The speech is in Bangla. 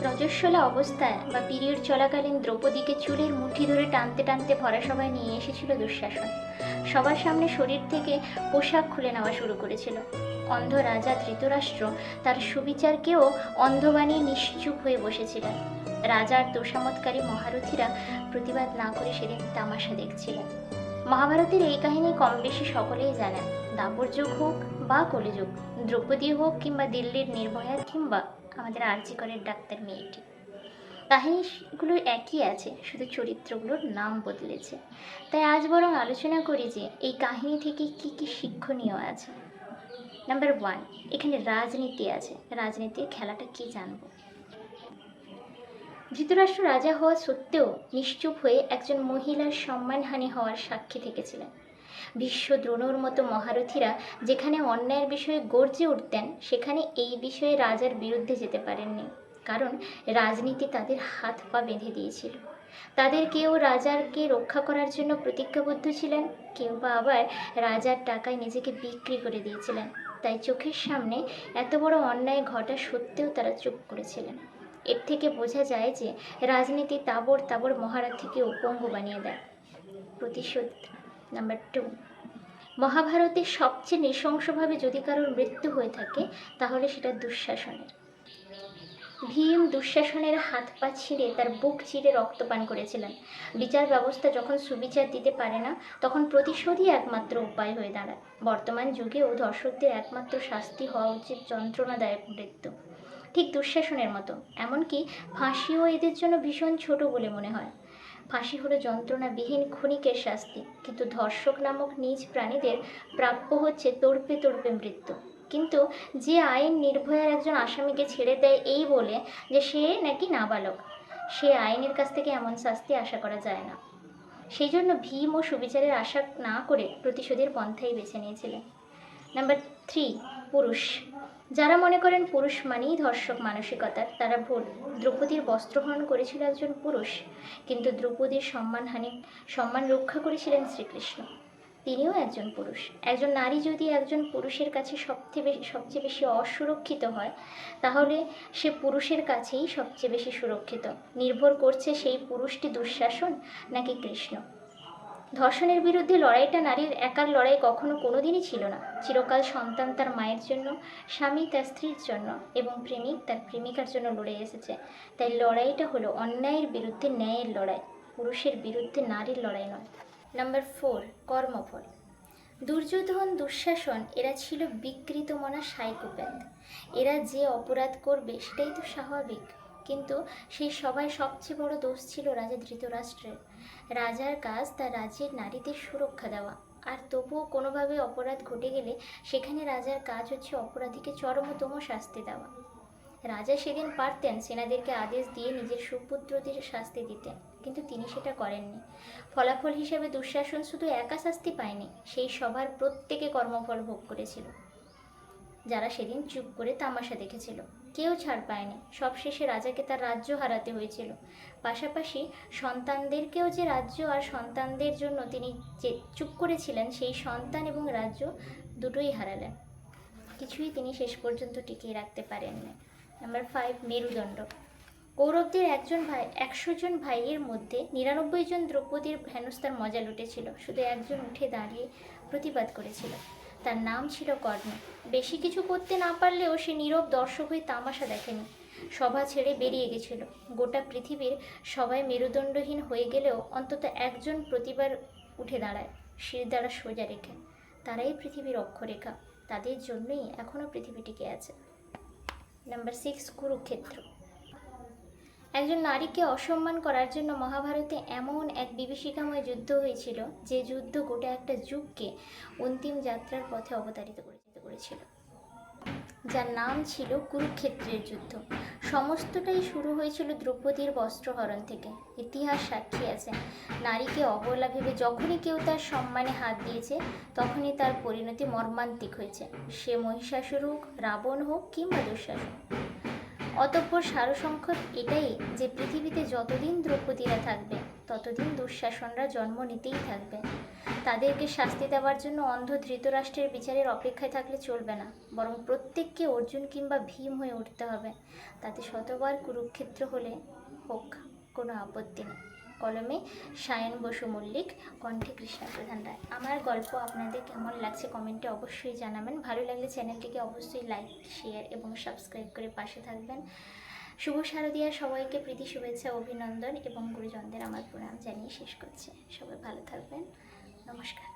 রজস্বলা অবস্থায় বা পিরিয়ড চলাকালীন দ্রৌপদীকে চুলের মুঠি ধরে টানতে টানতে ভরাসভায় নিয়ে এসেছিল দুঃশাসন। সবার সামনে শরীর থেকে পোশাক খুলে নেওয়া শুরু করেছিল। অন্ধ রাজা ধৃতরাষ্ট্র তার সুবিচারকেও অন্ধ বানিয়ে নিশ্চুপ হয়ে বসেছিলেন। রাজার তোষামতকারী মহারথীরা প্রতিবাদ না করে সেদিন তামাশা দেখছিলেন। মহাভারতের এই কাহিনী কম বেশি সকলেই জানেন। দাপর যুগ হোক বা কলিযুগ, দ্রৌপদী হোক কিংবা দিল্লির নির্ভয়া কিংবা আমাদের আরজিকরের ডাক্তার মেয়েটি, কাহিনীগুলো একই আছে, শুধু চরিত্রগুলোর নাম বদলেছে। তাই আজ বরং আলোচনা করি যে এই কাহিনী থেকে কি কি শিক্ষণীয় আছে। নাম্বার 1, এখানে রাজনীতি আছে। রাজনীতির খেলাটা কি জানবো। ধৃতরাষ্ট্র রাজা হওয়া সত্ত্বেও নিশ্চুপ হয়ে একজন মহিলার সম্মানহানি হওয়ার সাক্ষী থেকেছিলেন। ভীষ্ম দ্রোণর মতো মহারথীরা যেখানে অন্যায়ের বিষয়ে গর্জে উঠতেন, সেখানে এই বিষয়ে রাজার বিরুদ্ধে যেতে পারেননি, কারণ রাজনীতি তাদের হাত পা বেঁধে দিয়েছিল। তাদের কেউ রাজাকে রক্ষা করার জন্য প্রতিজ্ঞাবদ্ধ ছিলেন, কেউ বা আবার রাজার টাকায় নিজেকে বিক্রি করে দিয়েছিলেন। তাই চোখের সামনে এত বড় অন্যায় ঘটা সত্ত্বেও তারা চুপ করেছিলেন। এর থেকে বোঝা যায় যে রাজনীতি তাবড় তাবড় মহারথীকে পঙ্গু বানিয়ে দেয়। প্রতিশোধ। নাম্বার 2, মহাভারতে সবচেয়ে নৃশংসভাবে যদি কারোর মৃত্যু হয়ে থাকে তাহলে সেটা দুঃশাসনের। ভীম দুঃশাসনের হাত পা ছিঁড়ে তার বুক চিরে রক্তপান করেছিলেন। বিচার ব্যবস্থা যখন সুবিচার দিতে পারে না, তখন প্রতিশোধই একমাত্র উপায় হয়ে দাঁড়ায়। বর্তমান যুগেও ধর্ষকদের একমাত্র শাস্তি হওয়া উচিত যন্ত্রণাদায়ক মৃত্যু, ঠিক দুঃশাসনের মতো। এমনকি ফাঁসিও এদের জন্য ভীষণ ছোট বলে মনে হয়। ফাঁসি হলো যন্ত্রণাবিহীন ক্ষণিকের শাস্তি, কিন্তু ধর্ষক নামক নীচ প্রাণীদের প্রাপ্য হচ্ছে তড়পে তড়পে মৃত্যু। কিন্তু যে আইন নির্ভয়ার একজন আসামিকে ছেড়ে দেয় এই বলে যে সে নাকি নাবালক, সে আইনের কাছ থেকে এমন শাস্তি আশা করা যায় না। সেই জন্য ভীম ও সুবিচারের আশা না করে প্রতিশোধের পন্থাই বেছে নিয়েছিলেন। নাম্বার 3, পুরুষ। যারা মনে করেন পুরুষ মানেই ধর্ষক মানসিকতার, তারা ভুল। দ্রৌপদীর বস্ত্রহরণ করেছিল একজন পুরুষ, কিন্তু দ্রৌপদীর সম্মান রক্ষা করেছিলেন শ্রীকৃষ্ণ, তিনিও একজন পুরুষ। একজন নারী যদি একজন পুরুষের কাছে সবচেয়ে বেশি অসুরক্ষিত হয়, তাহলে সে পুরুষের কাছেই সবচেয়ে বেশি সুরক্ষিত। নির্ভর করছে সেই পুরুষটি দুঃশাসন নাকি কৃষ্ণ। ধর্ষণের বিরুদ্ধে লড়াইটা নারীর একার লড়াই কখনো কোনোদিনই ছিল না। চিরকাল সন্তান তার মায়ের জন্য, স্বামী তার স্ত্রীর জন্য এবং প্রেমিক তার প্রেমিকার জন্য লড়ে এসেছে। তাই লড়াইটা হলো অন্যায়ের বিরুদ্ধে ন্যায়ের লড়াই, পুরুষের বিরুদ্ধে নারীর লড়াই নয়। নাম্বার 4, কর্মফল। দুর্যোধন, দুঃশাসন এরা ছিল বিকৃত মনা সাইকোপ্যাথ। এরা যে অপরাধ করবে সেটাই তো স্বাভাবিক। কিন্তু সেই সবাই সবচেয়ে বড় দোষ ছিল রাজা ধৃতরাষ্ট্রের। রাজার কাজ তার রাজ্যের নারীদের সুরক্ষা দেওয়া, আর তবুও কোনোভাবে অপরাধ ঘটে গেলে সেখানে রাজার কাজ হচ্ছে অপরাধীকে চরমতম শাস্তি দেওয়া। রাজা সেদিন পারতেন সেনাদেরকে আদেশ দিয়ে নিজের সুপুত্রদের শাস্তি দিতে, কিন্তু তিনি সেটা করেননি। ফলাফল হিসেবে দুঃশাসন শুধু একা শাস্তি পায়নি, সেই সবার প্রত্যেকে কর্মফল ভোগ করেছিল। যারা সেদিন চুপ করে তামাশা দেখেছিল, কেউ ছাড় পায়নি। সবশেষে রাজাকে তার রাজ্য হারাতে হয়েছিল। পাশাপাশি সন্তানদেরকেও, যে রাজ্য আর সন্তানদের জন্য তিনি যে চুপ করেছিলেন, সেই সন্তান এবং রাজ্য দুটোই হারালেন। কিছুই তিনি শেষ পর্যন্ত টিকিয়ে রাখতে পারেননি। নাম্বার 5, মেরুদণ্ড। কৌরবদের 100 জন ভাইয়ের মধ্যে 99 জন দ্রৌপদীর হেনস্থার মজা লুটেছিল, শুধু একজন উঠে দাঁড়িয়ে প্রতিবাদ করেছিল। তার নাম ছিল কর্ণ। বেশি কিছু করতে না পারলেও সে নীরব দর্শক হয়ে তামাশা দেখেনি, সভা ছেড়ে বেরিয়ে গেছিল। গোটা পৃথিবীর সবাই মেরুদণ্ডহীন হয়ে গেলেও অন্তত একজন প্রতিবার উঠে দাঁড়ায়, শির দ্বারা সোজা রেখে। তারাই পৃথিবীর অক্ষরেখা, তাদের জন্যই এখনও পৃথিবী টিকে আছে। নাম্বার 6, কুরুক্ষেত্র। একজন নারীকে অসম্মান করার জন্য মহাভারতে এমন এক বিভীষিকাময় যুদ্ধ হয়েছিল, যে যুদ্ধ গোটা একটা যুগকে অন্তিম যাত্রার পথে অবতারিত করেছিল, যার নাম ছিল কুরুক্ষেত্রের যুদ্ধ। সমস্তটাই শুরু হয়েছিল দ্রৌপদীর বস্ত্রহরণ থেকে। ইতিহাস সাক্ষী আছে, নারীকে অবলা ভেবে যখনই কেউ তার সম্মানে হাত দিয়েছে, তখনই তার পরিণতি মর্মান্তিক হয়েছে, সে মহিষাসুর হোক, রাবণ হোক কিংবা দুঃশাসন। অতঃপর সারসংক্ষেপ এটাই যে পৃথিবীতে যতদিন দ্রৌপদীরা থাকবে, ততদিন দুঃশাসনরা জন্ম নিতেই থাকবে। তাদেরকে শাস্তি দেওয়ার জন্য অন্ধ ধৃতরাষ্ট্রের বিচারের অপেক্ষায় থাকলে চলবে না, বরং প্রত্যেককে অর্জুন কিংবা ভীম হয়ে উঠতে হবে। তাতে শতবার কুরুক্ষেত্র হলে হোক, কোনো আপত্তি নেই। কলমে সায়ন বসু মল্লিক, কণ্ঠে কৃষ্ণা প্রধান রায়। আমার গল্প আপনাদের কেমন লাগছে কমেন্টে অবশ্যই জানাবেন। ভালো লাগলে চ্যানেলটিকে অবশ্যই লাইক, শেয়ার এবং সাবস্ক্রাইব করে পাশে থাকবেন। শুভ শারদীয়া, সবাইকে প্রীতি শুভেচ্ছা অভিনন্দন এবং গুরুজনদের আমার প্রণাম জানিয়ে শেষ করছি। সবাই ভালো থাকবেন। নমস্কার।